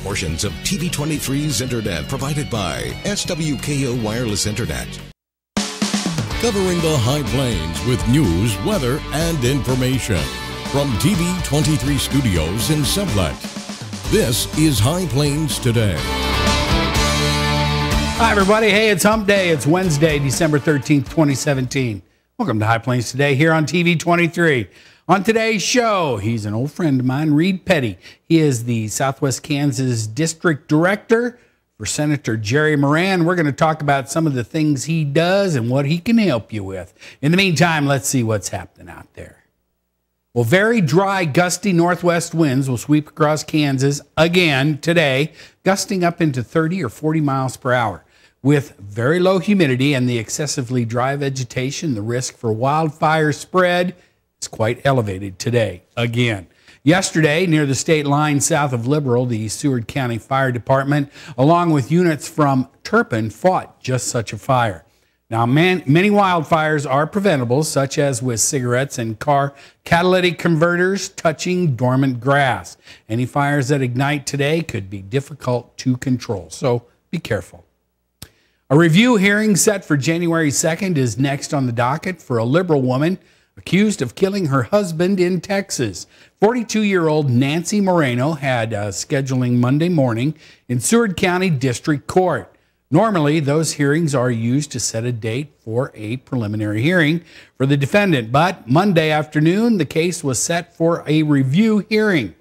portions of TV23's internet provided by SWKO Wireless Internet. Covering the High Plains with news, weather, and information. From TV23 Studios in Sublette, this is High Plains Today. Hi, everybody. Hey, it's Hump Day. It's Wednesday, December 13th, 2017. Welcome to High Plains Today here on TV23. On today's show, he's an old friend of mine, Reed Petty. He is the Southwest Kansas District Director for Senator Jerry Moran. We're going to talk about some of the things he does and what he can help you with. In the meantime, let's see what's happening out there. Well, very dry, gusty northwest winds will sweep across Kansas again today, gusting up into 30 or 40 miles per hour. With very low humidity and the excessively dry vegetation, the risk for wildfire spread is quite elevated today again. Yesterday, near the state line south of Liberal, the Seward County Fire Department, along with units from Turpin, fought just such a fire. Now, many wildfires are preventable, such as with cigarettes and car catalytic converters touching dormant grass. Any fires that ignite today could be difficult to control, so be careful. A review hearing set for January 2nd is next on the docket for a Liberal woman accused of killing her husband in Texas. 42-year-old Nancy Moreno had scheduling Monday morning in Seward County District Court. Normally, those hearings are used to set a date for a preliminary hearing for the defendant, but Monday afternoon, the case was set for a review hearing.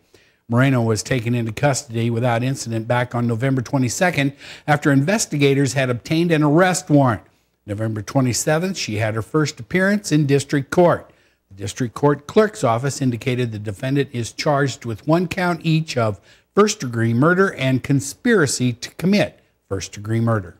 Moreno was taken into custody without incident back on November 22nd after investigators had obtained an arrest warrant. November 27th, she had her first appearance in district court. The district court clerk's office indicated the defendant is charged with 1 count each of first-degree murder and conspiracy to commit first-degree murder.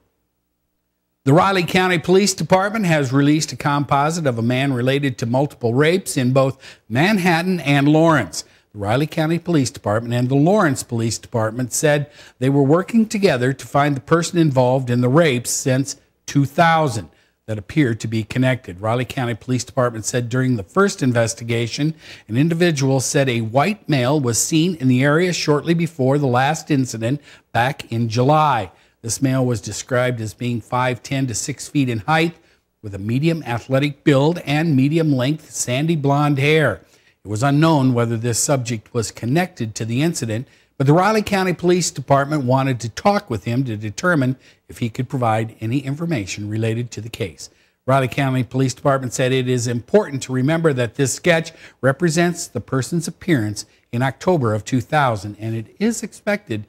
The Riley County Police Department has released a composite of a man related to multiple rapes in both Manhattan and Lawrence. The Riley County Police Department and the Lawrence Police Department said they were working together to find the person involved in the rapes since 2000 that appeared to be connected. Riley County Police Department said during the first investigation, an individual said a white male was seen in the area shortly before the last incident back in July. This male was described as being 5'10" to 6 feet in height with a medium athletic build and medium length sandy blonde hair. It was unknown whether this subject was connected to the incident, but the Riley County Police Department wanted to talk with him to determine if he could provide any information related to the case. Riley County Police Department said it is important to remember that this sketch represents the person's appearance in October of 2000, and it is expected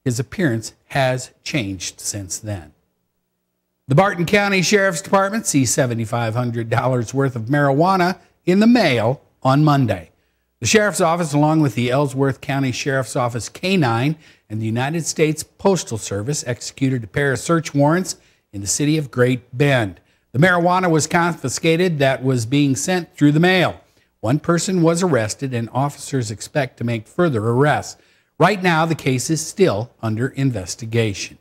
his appearance has changed since then. The Barton County Sheriff's Department sees $7,500 worth of marijuana in the mail on Monday. The Sheriff's Office, along with the Ellsworth County Sheriff's Office K-9 and the United States Postal Service, executed a pair of search warrants in the city of Great Bend. The marijuana was confiscated that was being sent through the mail. One person was arrested, and officers expect to make further arrests. Right now, the case is still under investigation.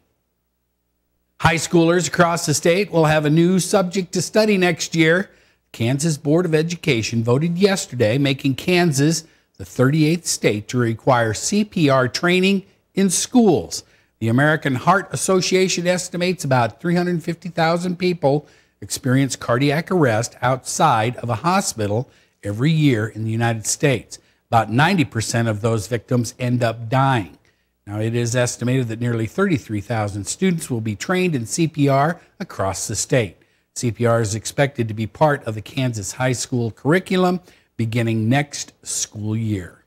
High schoolers across the state will have a new subject to study next year. Kansas Board of Education voted yesterday, making Kansas the 38th state to require CPR training in schools. The American Heart Association estimates about 350,000 people experience cardiac arrest outside of a hospital every year in the United States. About 90% of those victims end up dying. Now, it is estimated that nearly 33,000 students will be trained in CPR across the state. CPR is expected to be part of the Kansas high school curriculum beginning next school year.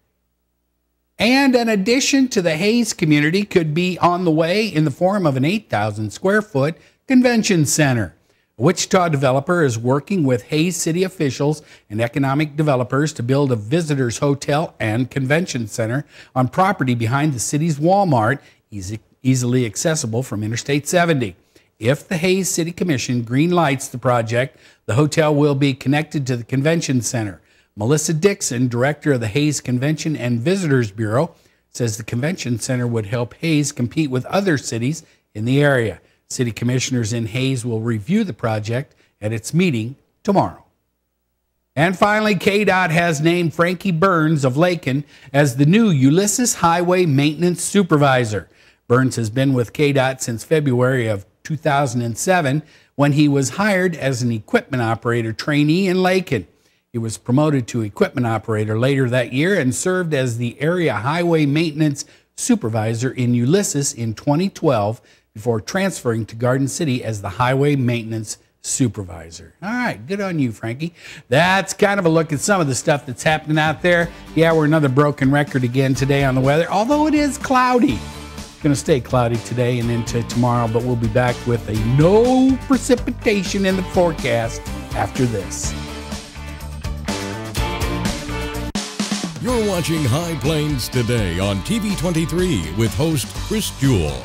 And an addition to the Hayes community could be on the way in the form of an 8,000 square foot convention center. A Wichita developer is working with Hayes City officials and economic developers to build a visitors hotel and convention center on property behind the city's Walmart, easily accessible from Interstate 70. If the Hayes City Commission green lights the project, the hotel will be connected to the convention center. Melissa Dixon, director of the Hayes Convention and Visitors Bureau, says the convention center would help Hayes compete with other cities in the area. City commissioners in Hayes will review the project at its meeting tomorrow. And finally, KDOT has named Frankie Burns of Lakin as the new Ulysses Highway Maintenance Supervisor. Burns has been with KDOT since February of 2007 when he was hired as an equipment operator trainee in Lakin. He was promoted to equipment operator later that year and served as the area highway maintenance supervisor in Ulysses in 2012 before transferring to Garden City as the highway maintenance supervisor. All right, good on you, Frankie. That's kind of a look at some of the stuff that's happening out there. Yeah, we're another broken record again today on the weather, although it is cloudy. It's going to stay cloudy today and into tomorrow, but we'll be back with a no precipitation in the forecast after this. You're watching High Plains Today on TV 23 with host Chris Jewell.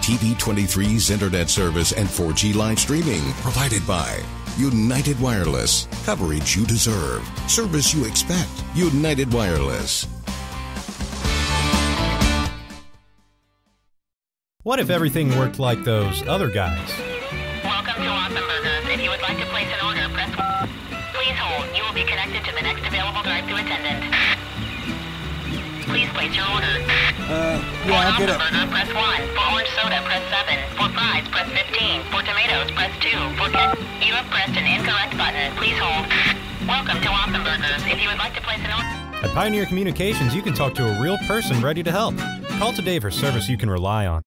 TV 23's internet service and 4G live streaming provided by United Wireless. Coverage you deserve. Service you expect. United Wireless. What if everything worked like those other guys? Welcome to Awesome Burgers. If you would like to place an order, press 1. Please hold. You will be connected to the next available drive-thru attendant. Please place your order. Yeah, I'll get it. For Awesome Burger, press 1. For orange soda, press 7. For fries, press 15. For tomatoes, press 2. For you have pressed an incorrect button. Please hold. Welcome to Awesome Burgers. If you would like to place an order... At Pioneer Communications, you can talk to a real person ready to help. Call today for service you can rely on.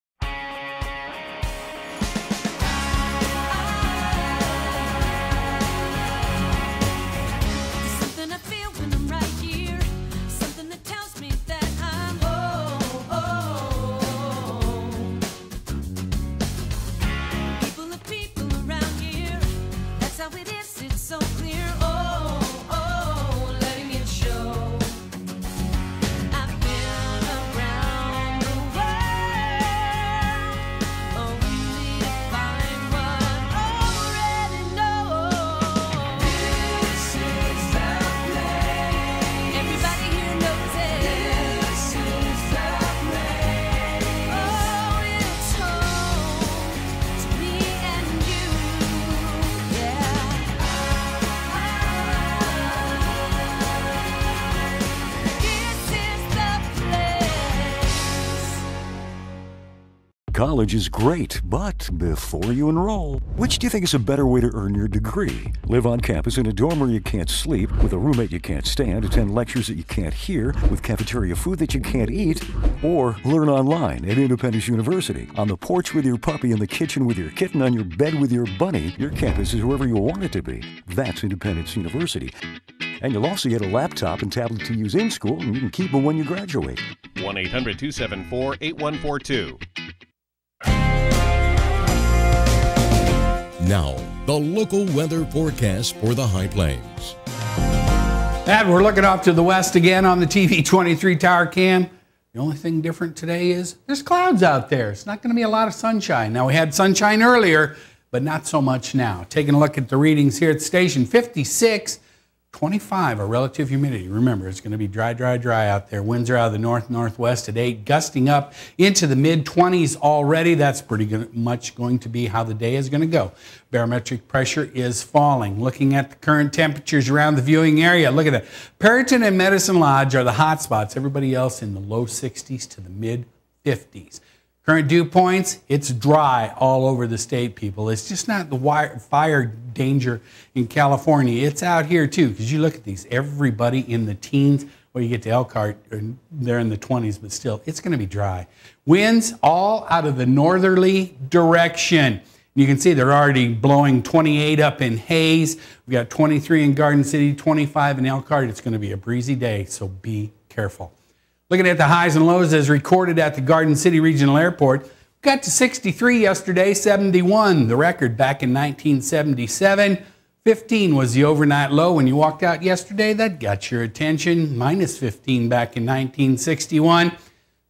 College is great, but before you enroll, which do you think is a better way to earn your degree? Live on campus in a dorm where you can't sleep, with a roommate you can't stand, attend lectures that you can't hear, with cafeteria food that you can't eat, or learn online at Independence University. On the porch with your puppy, in the kitchen with your kitten, on your bed with your bunny, your campus is wherever you want it to be. That's Independence University. And you'll also get a laptop and tablet to use in school, and you can keep them when you graduate. 1-800-274-8142. Now, the local weather forecast for the High Plains. And we're looking off to the west again on the TV 23 tower cam. The only thing different today is there's clouds out there. It's not going to be a lot of sunshine. Now, we had sunshine earlier, but not so much now. Taking a look at the readings here at the station, 56, 25 are relative humidity. Remember, it's going to be dry, dry, dry out there. Winds are out of the north-northwest at 8, gusting up into the mid-20s already. That's pretty much going to be how the day is going to go. Barometric pressure is falling. Looking at the current temperatures around the viewing area, look at that. Perryton and Medicine Lodge are the hot spots. Everybody else in the low 60s to the mid-50s. Current dew points, it's dry all over the state, people. It's just not the fire danger in California. It's out here, too, because you look at these. Everybody in the teens, well, you get to Elkhart, they're in the 20s, but still, it's going to be dry. Winds all out of the northerly direction. You can see they're already blowing 28 up in Hayes. We've got 23 in Garden City, 25 in Elkhart. It's going to be a breezy day, so be careful. Looking at the highs and lows as recorded at the Garden City Regional Airport, we got to 63 yesterday, 71, the record back in 1977. 15 was the overnight low when you walked out yesterday. That got your attention. Minus 15 back in 1961.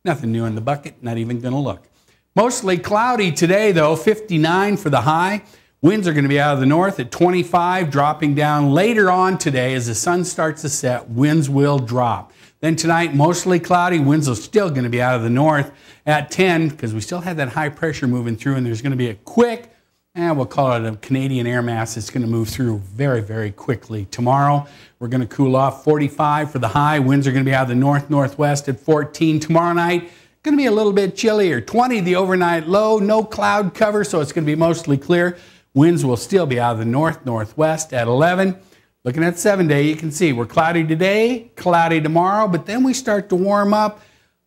Nothing new in the bucket, not even going to look. Mostly cloudy today, though, 59 for the high. Winds are going to be out of the north at 25, dropping down later on today as the sun starts to set. Winds will drop. Then tonight, mostly cloudy. Winds are still going to be out of the north at 10 because we still have that high pressure moving through, and there's going to be a quick, we'll call it a Canadian air mass. It's going to move through very, very quickly. Tomorrow, we're going to cool off. 45 for the high. Winds are going to be out of the north-northwest at 14. Tomorrow night, going to be a little bit chillier. 20 the overnight low. No cloud cover, so it's going to be mostly clear. Winds will still be out of the north-northwest at 11. Looking at 7-day, you can see we're cloudy today, cloudy tomorrow, but then we start to warm up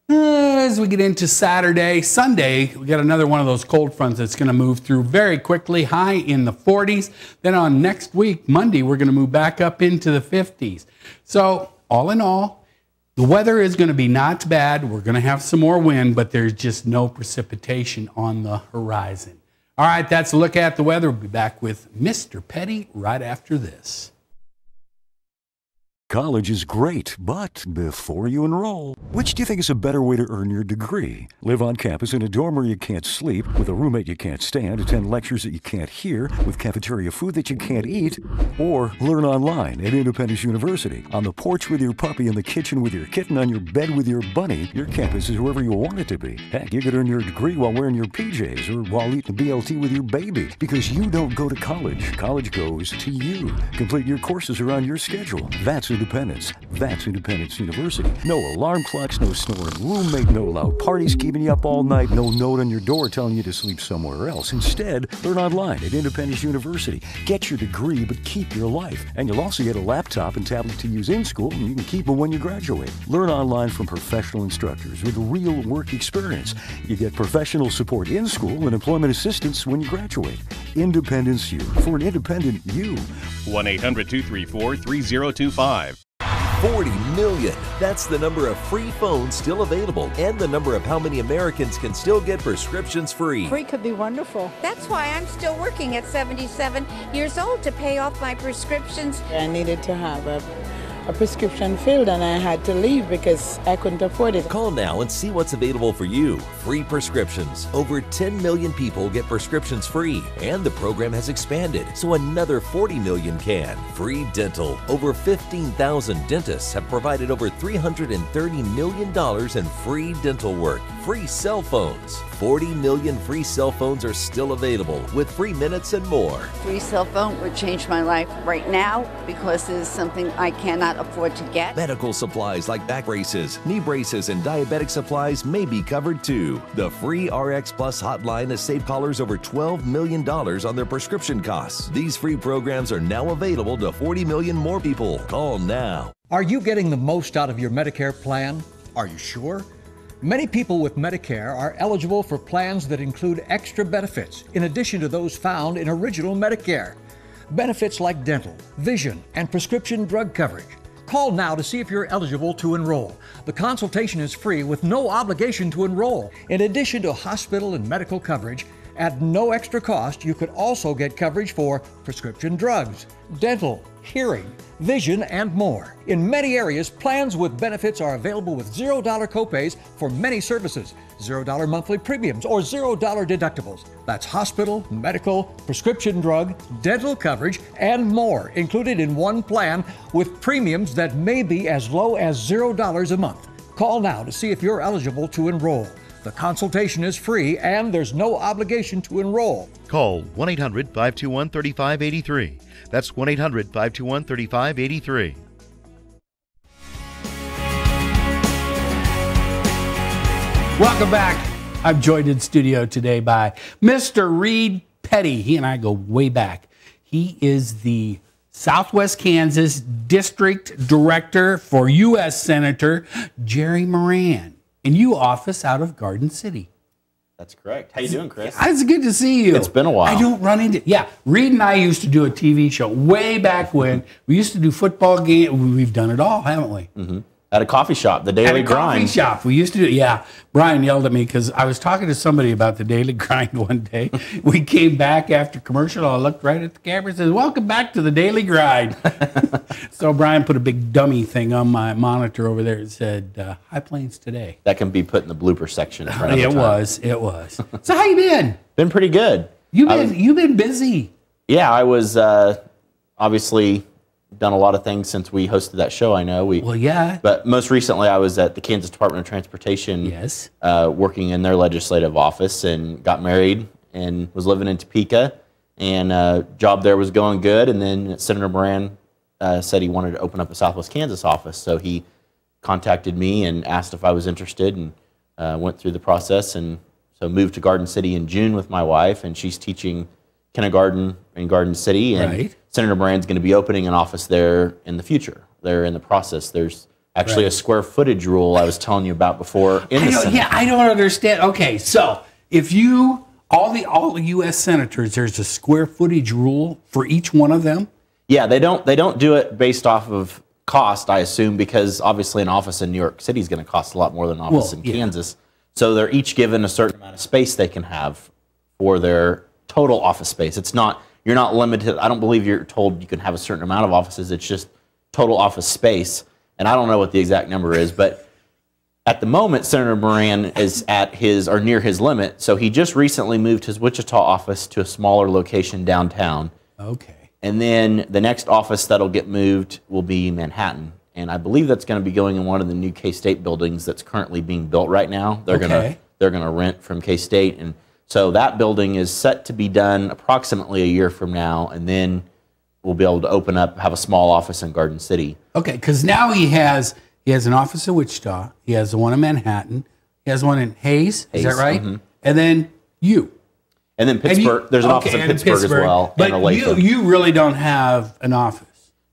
as we get into Saturday. Sunday, we got another one of those cold fronts that's going to move through very quickly, high in the 40s. Then on next week, Monday, we're going to move back up into the 50s. So all in all, the weather is going to be not bad. We're going to have some more wind, but there's just no precipitation on the horizon. All right, that's a look at the weather. We'll be back with Mr. Petty right after this. College is great, but before you enroll, which do you think is a better way to earn your degree? Live on campus in a dorm where you can't sleep, with a roommate you can't stand, attend lectures that you can't hear, with cafeteria food that you can't eat, or learn online at Independence University. On the porch with your puppy, in the kitchen with your kitten, on your bed with your bunny, your campus is wherever you want it to be. Heck, you could earn your degree while wearing your PJs or while eating BLT with your baby, because you don't go to college. College goes to you. Complete your courses around your schedule. That's Independence. That's Independence University. No alarm clocks, no snoring roommate, no loud parties keeping you up all night, no note on your door telling you to sleep somewhere else. Instead, learn online at Independence University. Get your degree, but keep your life. And you'll also get a laptop and tablet to use in school, and you can keep them when you graduate. Learn online from professional instructors with real work experience. You get professional support in school and employment assistance when you graduate. Independence U, for an independent you. 1-800-234-3025. 40 million. That's the number of free phones still available and the number of how many Americans can still get prescriptions free. Free could be wonderful. That's why I'm still working at 77 years old to pay off my prescriptions. I needed to have a prescription filled, and I had to leave because I couldn't afford it. Call now and see what's available for you. Free prescriptions. Over 10 million people get prescriptions free, and the program has expanded, so another 40 million can. Free dental. Over 15,000 dentists have provided over $330 million in free dental work. Free cell phones. 40 million free cell phones are still available with free minutes and more. Free cell phone would change my life right now because it is something I cannot afford to get. Medical supplies like back braces, knee braces, and diabetic supplies may be covered too. The free RX Plus hotline has saved callers over $12 million on their prescription costs. These free programs are now available to 40 million more people. Call now. Are you getting the most out of your Medicare plan? Are you sure? Many people with Medicare are eligible for plans that include extra benefits in addition to those found in original Medicare. Benefits like dental, vision, and prescription drug coverage. Call now to see if you're eligible to enroll. The consultation is free with no obligation to enroll. In addition to hospital and medical coverage, at no extra cost, you could also get coverage for prescription drugs, dental, hearing, vision, and more. In many areas, plans with benefits are available with $0 copays for many services, $0 monthly premiums, or $0 deductibles. That's hospital, medical, prescription drug, dental coverage, and more included in one plan with premiums that may be as low as $0 a month. Call now to see if you're eligible to enroll. The consultation is free and there's no obligation to enroll. Call 1-800-521-3583. That's 1-800-521-3583. Welcome back. I'm joined in studio today by Mr. Reed Petty. He and I go way back. He is the Southwest Kansas District Director for U.S. Senator Jerry Moran. And you office out of Garden City. That's correct. How you doing, Chris? It's good to see you. It's been a while. I don't run into... Yeah, Reed and I used to do a TV show way back when. We used to do football games. We've done it all, haven't we? Mm-hmm. At a coffee shop, the Daily Grind. Coffee shop. We used to do, yeah. Brian yelled at me because I was talking to somebody about the Daily Grind one day. We came back after commercial. I looked right at the camera and said, "Welcome back to the Daily Grind." So Brian put a big dummy thing on my monitor over there. It said, "High Plains Today." That can be put in the blooper section. It was. So how you been? Been pretty good. You've been busy. Yeah, I was obviously done a lot of things since we hosted that show. I know Well, yeah. But most recently, I was at the Kansas Department of Transportation, Yes. working in their legislative office, and got married and was living in Topeka, and job there was going good. And then Senator Moran said he wanted to open up a Southwest Kansas office, so he contacted me and asked if I was interested, and went through the process, and so moved to Garden City in June with my wife, and she's teaching kindergarten in Garden City, and Right. Senator Moran's going to be opening an office there in the future. They're in the process. There's actually a square footage rule I was telling you about before in the Senate. Yeah, I don't understand. Okay, so if you all the U.S. senators, there's a square footage rule for each one of them. Yeah, they don't do it based off of cost, I assume, because obviously an office in New York City is going to cost a lot more than an office in Kansas. So they're each given a certain amount of space they can have for their total office space. It's not, you're not limited. I don't believe you're told you can have a certain amount of offices. It's just total office space. And I don't know what the exact number is, but at the moment, Senator Moran is at his or near his limit. So he just recently moved his Wichita office to a smaller location downtown. Okay. And then the next office that'll get moved will be Manhattan. And I believe that's going to be going in one of the new K-State buildings that's currently being built right now. They're going to rent from K-State. And so that building is set to be done approximately a year from now. And then we'll be able to open up, have a small office in Garden City. Okay, because now he has an office in Wichita. He has the one in Manhattan. He has one in Hayes. Is that right? Mm-hmm. And then you. And then Pittsburgh. There's an office in Pittsburgh as well. But and you really don't have an office.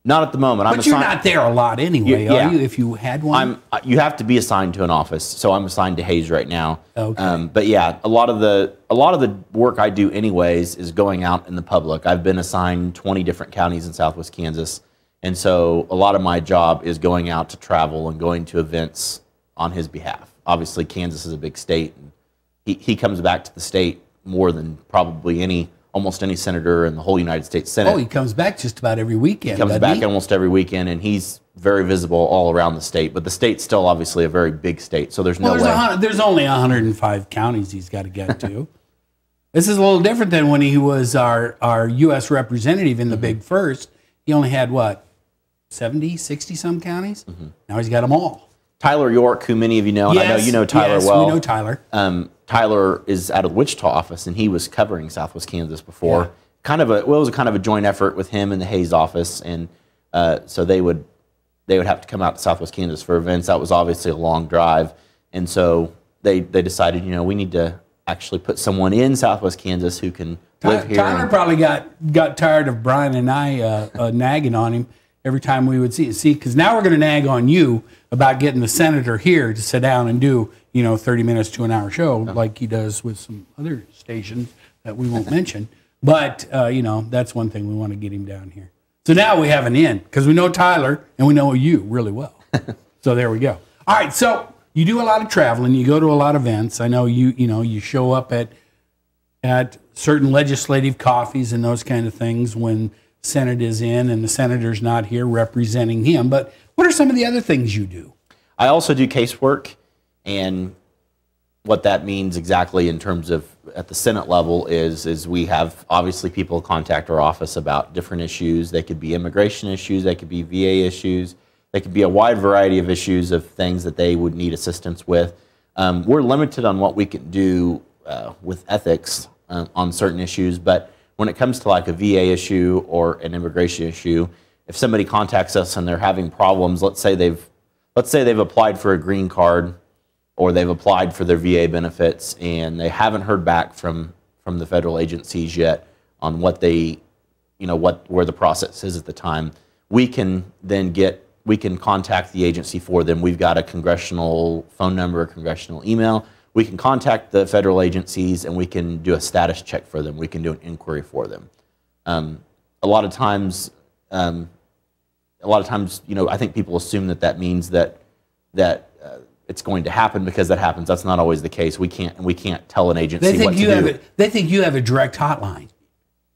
Not at the moment. But you're not there a lot anyway, are you? If you had one, you have to be assigned to an office. So I'm assigned to Hayes right now. Okay. But yeah, a lot of the work I do anyways is going out in the public. I've been assigned 20 different counties in Southwest Kansas, and so a lot of my job is going out to travel and going to events on his behalf. Obviously, Kansas is a big state, and he comes back to the state more than probably almost any senator in the whole United States Senate. Oh, he comes back just about every weekend. He comes back almost every weekend, and he's very visible all around the state. But the state's still obviously a very big state, so there's no way. There's only 105 counties he's got to get to. This is a little different than when he was our U.S. representative in the Big First. He only had, 70, 60-some counties? Mm-hmm. Now he's got them all. Tyler York, who many of you know, and I know you know Tyler well. Yes, we know Tyler. Tyler is out of the Wichita office, and he was covering Southwest Kansas before. Yeah. It was kind of a joint effort with him and the Hayes office, and so they would have to come out to Southwest Kansas for events. That was obviously a long drive, and so they decided, we need to actually put someone in Southwest Kansas who can live here. Tyler probably got tired of Brian and I nagging on him every time we would see, because now we're going to nag on you about getting the senator here to sit down and do 30 minutes to an hour show like he does with some other stations that we won't mention. But, that's one thing we want to get him down here. So now we have an in because we know Tyler and we know you really well. So there we go. All right. So you do a lot of traveling. You go to a lot of events. I know you show up at certain legislative coffees and those kind of things when Senate is in and the senator's not here representing him. But what are some of the other things you do? I also do casework, and what that means exactly in terms of at the Senate level is we have obviously people contact our office about different issues. They could be immigration issues, they could be VA issues, they could be a wide variety of issues of things that they would need assistance with. We're limited on what we can do with ethics on certain issues, but when it comes to like a VA issue or an immigration issue, if somebody contacts us and they're having problems, let's say they've applied for a green card or they've applied for their VA benefits and they haven't heard back from the federal agencies yet on what they, where the process is at the time, we can contact the agency for them. We've got a congressional phone number, a congressional email. We can contact the federal agencies and we can do a status check for them. We can do an inquiry for them. A lot of times, I think people assume that means that it's going to happen because that happens. That's not always the case. We can't tell an agency what to do. They think you have a direct hotline,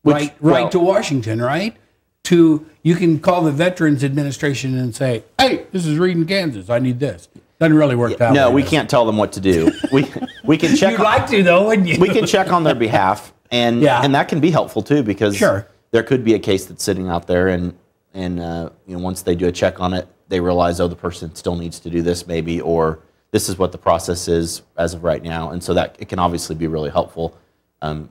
right to Washington, right? You can call the Veterans Administration and say, "Hey, this is Reed in Kansas. I need this." Doesn't really work that way. No, we can't tell them what to do. We can check. You'd like to, though, wouldn't you? We can check on their behalf, and that can be helpful too because there could be a case that's sitting out there, and once they do a check on it, they realize, oh, the person still needs to do this maybe, or this is what the process is as of right now, and so that it can obviously be really helpful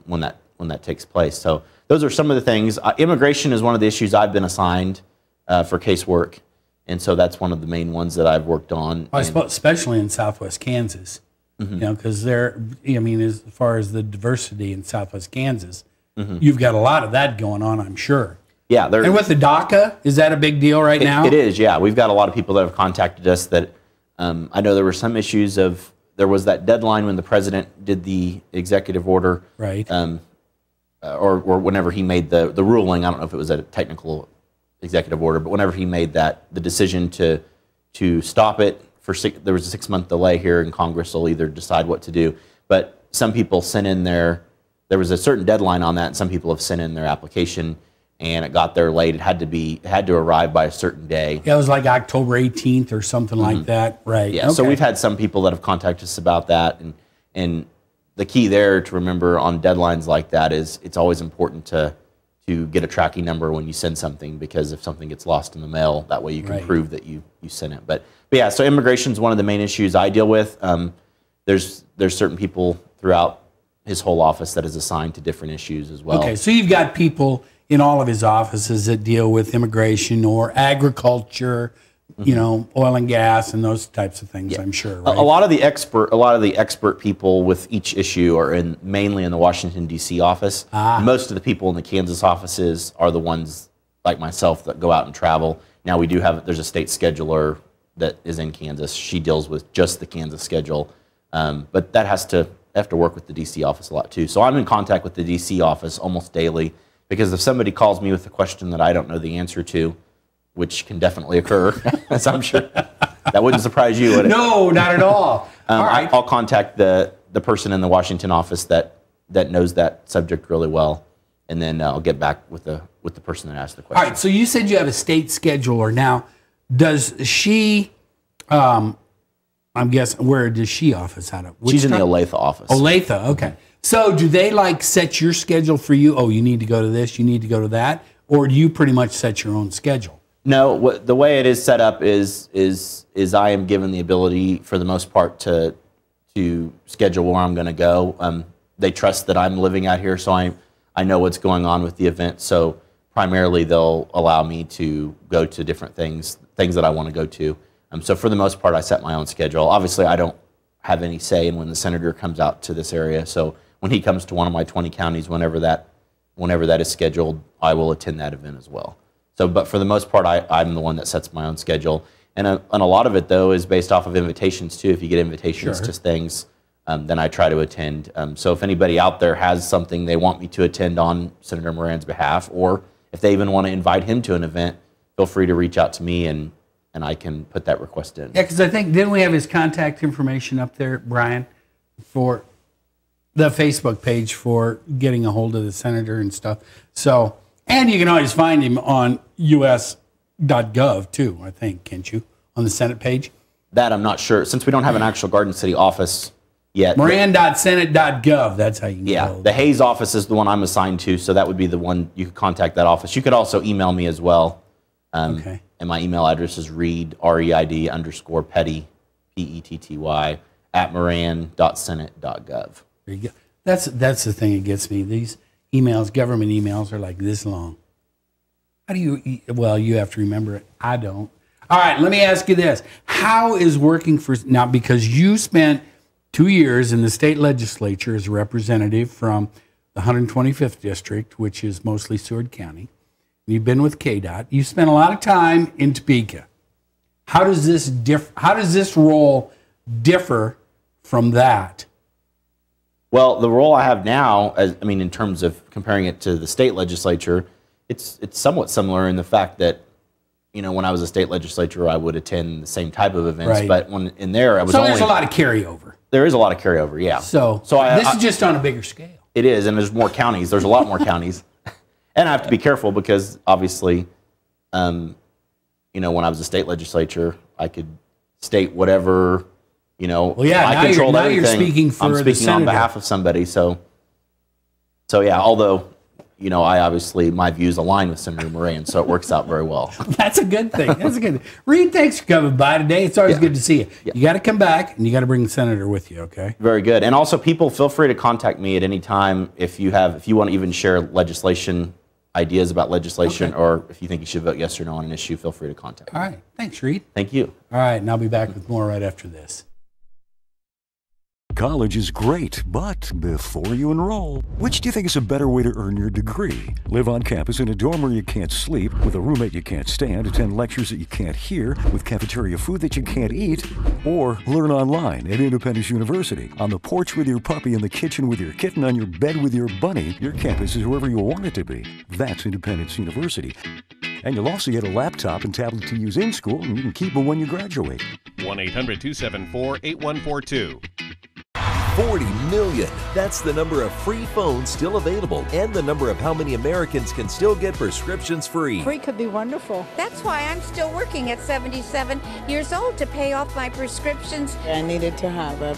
when that takes place. So those are some of the things. Immigration is one of the issues I've been assigned for casework, and so that's one of the main ones that I've worked on. I suppose, especially in Southwest Kansas, because as far as the diversity in Southwest Kansas, you've got a lot of that going on, I'm sure. Yeah, and with the DACA, is that a big deal right now? It is, yeah. We've got a lot of people that have contacted us that I know there were some issues of, there was that deadline when the president did the executive order. Right. Or whenever he made the ruling, I don't know if it was a technical executive order, but whenever he made the decision to stop it, there was a 6-month delay here, and Congress will either decide what to do. But some people sent in there was a certain deadline on that, and some people have sent in their application, and it got there late. It had to arrive by a certain day. Yeah, it was like October 18th or something like that, right? Yeah. Okay. So we've had some people that have contacted us about that, and the key there to remember on deadlines like that is it's always important to get a tracking number when you send something, because if something gets lost in the mail, that way you can prove that you sent it. But yeah, so immigration is one of the main issues I deal with. There's certain people throughout his whole office that is assigned to different issues as well. Okay, so you've got people in all of his offices that deal with immigration or agriculture, oil and gas and those types of things, I'm sure. Right? A lot of the expert people with each issue are mainly in the Washington, D.C. office. Most of the people in the Kansas offices are the ones like myself that go out and travel. Now there's a state scheduler that is in Kansas. She deals with just the Kansas schedule. But that have to work with the D.C. office a lot too. So I'm in contact with the D.C. office almost daily, because if somebody calls me with a question that I don't know the answer to, which can definitely occur, as I'm sure that wouldn't surprise you, would it? No, not at all. All right. I'll contact the person in the Washington office that knows that subject really well, and then I'll get back with the person that asked the question. All right. So you said you have a state scheduler. Now, does she? I'm guessing, where does she office out of? She's in the Olathe office. Olathe. Okay. So do they set your schedule for you? Oh, you need to go to this, you need to go to that, or do you pretty much set your own schedule? No, the way it is set up is I am given the ability for the most part to schedule where I'm going to go. They trust that I'm living out here, so I know what's going on with the event. So primarily they'll allow me to go to different things that I want to go to. So for the most part, I set my own schedule. Obviously, I don't have any say in when the senator comes out to this area. So when he comes to one of my 20 counties, whenever that is scheduled, I will attend that event as well. So, but for the most part, I'm the one that sets my own schedule. And a lot of it, though, is based off of invitations, too. If you get invitations to things, then I try to attend. So if anybody out there has something they want me to attend on Senator Moran's behalf, or if they even want to invite him to an event, feel free to reach out to me, and I can put that request in. Yeah, because I think, didn't we have his contact information up there, Brian, for the Facebook page for getting a hold of the senator and stuff? So, and you can always find him on us.gov too, I think, can't you? On the Senate page? That I'm not sure. Since we don't have an actual Garden City office yet. Moran.senate.gov, that's how you can Yeah, the Hayes office is the one I'm assigned to, so that would be the one. You could contact that office. You could also email me as well. Okay. And my email address is reid, R-E-I-D _petty, P-E-T-T-Y, @moran.senate.gov. There you go. That's the thing that gets me. These emails, government emails, are like this long. How do you, well, you have to remember it. I don't. All right, let me ask you this. How is working for, now, because you spent 2 years in the state legislature as a representative from the 125th district, which is mostly Seward County. You've been with KDOT. You spent a lot of time in Topeka. How does this role differ from that? Well, the role I have now, in terms of comparing it to the state legislature, it's somewhat similar in the fact that, when I was a state legislature, I would attend the same type of events. Right. But when in there, I was there's a lot of carryover. There is a lot of carryover, yeah. So this is just on a bigger scale. It is, and there's more counties. There's a lot more counties. And I have to be careful because, obviously, when I was a state legislature, I could state whatever, Well, yeah, I controlled everything. You're speaking for I'm speaking on behalf of somebody. So yeah, although, I obviously, my views align with Senator Moran, so it works out very well. That's a good thing. That's a good thing. Reed, thanks for coming by today. It's always good to see you. Yeah. You got to come back, and you got to bring the senator with you, okay? Very good. And also, people, feel free to contact me at any time if you want to even share legislation, ideas about legislation, or if you think you should vote yes or no on an issue, feel free to contact me. All right. Thanks, Reed. Thank you. All right, and I'll be back with more right after this. College is great, but before you enroll, which do you think is a better way to earn your degree? Live on campus in a dorm where you can't sleep, with a roommate you can't stand, attend lectures that you can't hear, with cafeteria food that you can't eat, or learn online at Independence University. On the porch with your puppy, in the kitchen with your kitten, on your bed with your bunny, your campus is wherever you want it to be. That's Independence University. And you'll also get a laptop and tablet to use in school, and you can keep them when you graduate. 1-800-274-8142. 40 million. That's the number of free phones still available and the number of how many Americans can still get prescriptions free. Free could be wonderful. That's why I'm still working at 77 years old to pay off my prescriptions. I needed to have a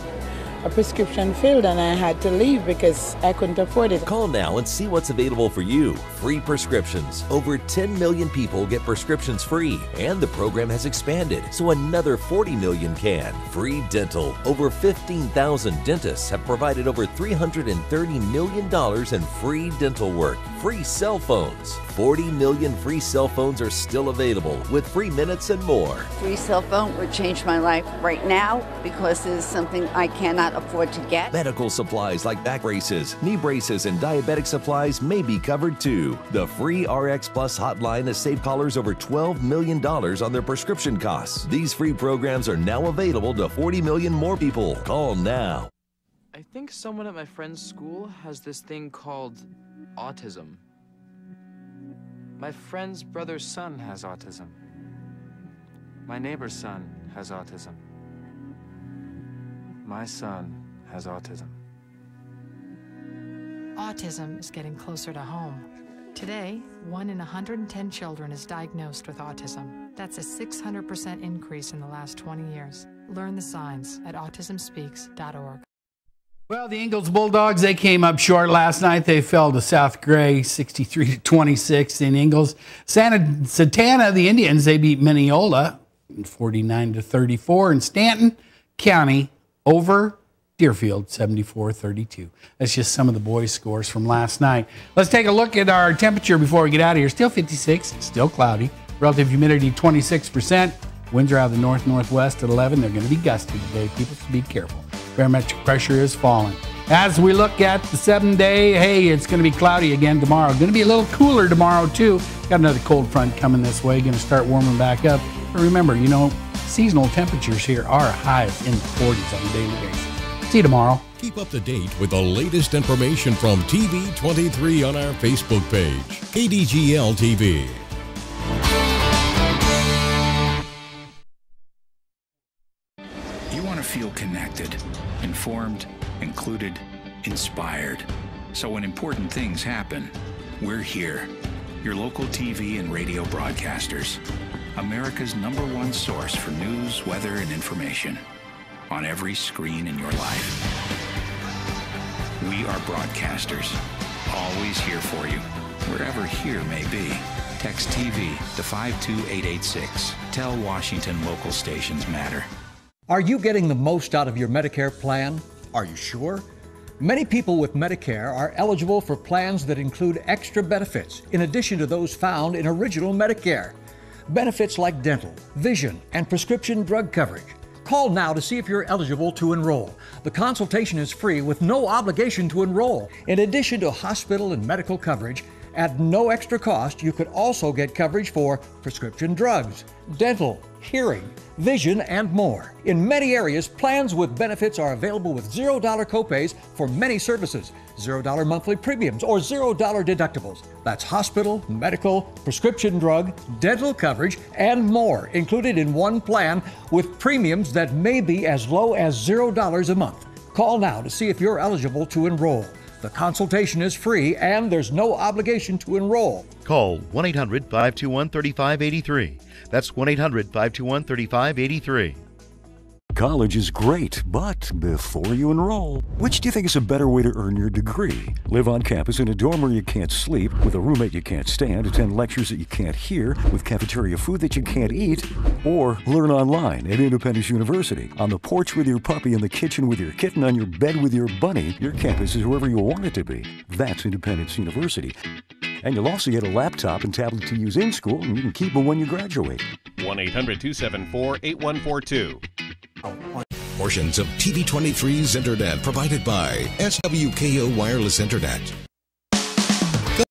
prescription filled, and I had to leave because I couldn't afford it. Call now and see what's available for you. Free prescriptions. Over 10 million people get prescriptions free, and the program has expanded, so another 40 million can. Free dental. Over 15,000 dentists have provided over $330 million in free dental work. Free cell phones. 40 million free cell phones are still available with free minutes and more. Free cell phone would change my life right now because it is something I cannot afford to get. Medical supplies like back braces, knee braces, and diabetic supplies may be covered too. The free RX Plus hotline has saved callers over $12 million on their prescription costs. These free programs are now available to 40 million more people. Call now. I think someone at my friend's school has this thing called autism. My friend's brother's son has autism. My neighbor's son has autism. My son has autism. Autism is getting closer to home. Today, 1 in 110 children is diagnosed with autism. That's a 600% increase in the last 20 years. Learn the signs at autismspeaks.org. Well, the Ingalls Bulldogs, they came up short last night. They fell to South Gray 63-26 in Ingalls. Satana, the Indians, they beat Mineola 49-34. And Stanton County over Deerfield 74-32. That's just some of the boys' scores from last night. Let's take a look at our temperature before we get out of here. Still 56, still cloudy. Relative humidity 26%. Winds are out of the north-northwest at 11. They're going to be gusty today. People should be careful. Barometric pressure is falling. As we look at the 7-day, hey, it's going to be cloudy again tomorrow. Going to be a little cooler tomorrow, too. Got another cold front coming this way. Going to start warming back up. But remember, seasonal temperatures here are highs in the 40s on a daily basis. See you tomorrow. Keep up to date with the latest information from TV23 on our Facebook page, KDGL TV. You want to feel connected, informed, included, inspired. So when important things happen, we're here. Your local TV and radio broadcasters. America's #1 source for news, weather, and information. On every screen in your life. We are broadcasters. Always here for you. Wherever here may be. Text TV to 52886. Tell Washington local stations matter. Are you getting the most out of your Medicare plan? Are you sure? Many people with Medicare are eligible for plans that include extra benefits in addition to those found in original Medicare. Benefits like dental, vision, and prescription drug coverage. Call now to see if you're eligible to enroll. The consultation is free with no obligation to enroll. In addition to hospital and medical coverage, at no extra cost, you could also get coverage for prescription drugs, dental, hearing, vision, and more. In many areas, plans with benefits are available with $0 copays for many services, $0 monthly premiums, or $0 deductibles. That's hospital, medical, prescription drug, dental coverage, and more included in one plan with premiums that may be as low as $0 a month. Call now to see if you're eligible to enroll. The consultation is free and there's no obligation to enroll. Call 1-800-521-3583. That's 1-800-521-3583. College is great, but before you enroll, which do you think is a better way to earn your degree? Live on campus in a dorm where you can't sleep, with a roommate you can't stand, attend lectures that you can't hear, with cafeteria food that you can't eat, or learn online at Independence University. On the porch with your puppy, in the kitchen with your kitten, on your bed with your bunny, your campus is wherever you want it to be. That's Independence University. And you'll also get a laptop and tablet to use in school, and you can keep them when you graduate. 1-800-274-8142. Portions of TV23's internet provided by SWKO Wireless Internet.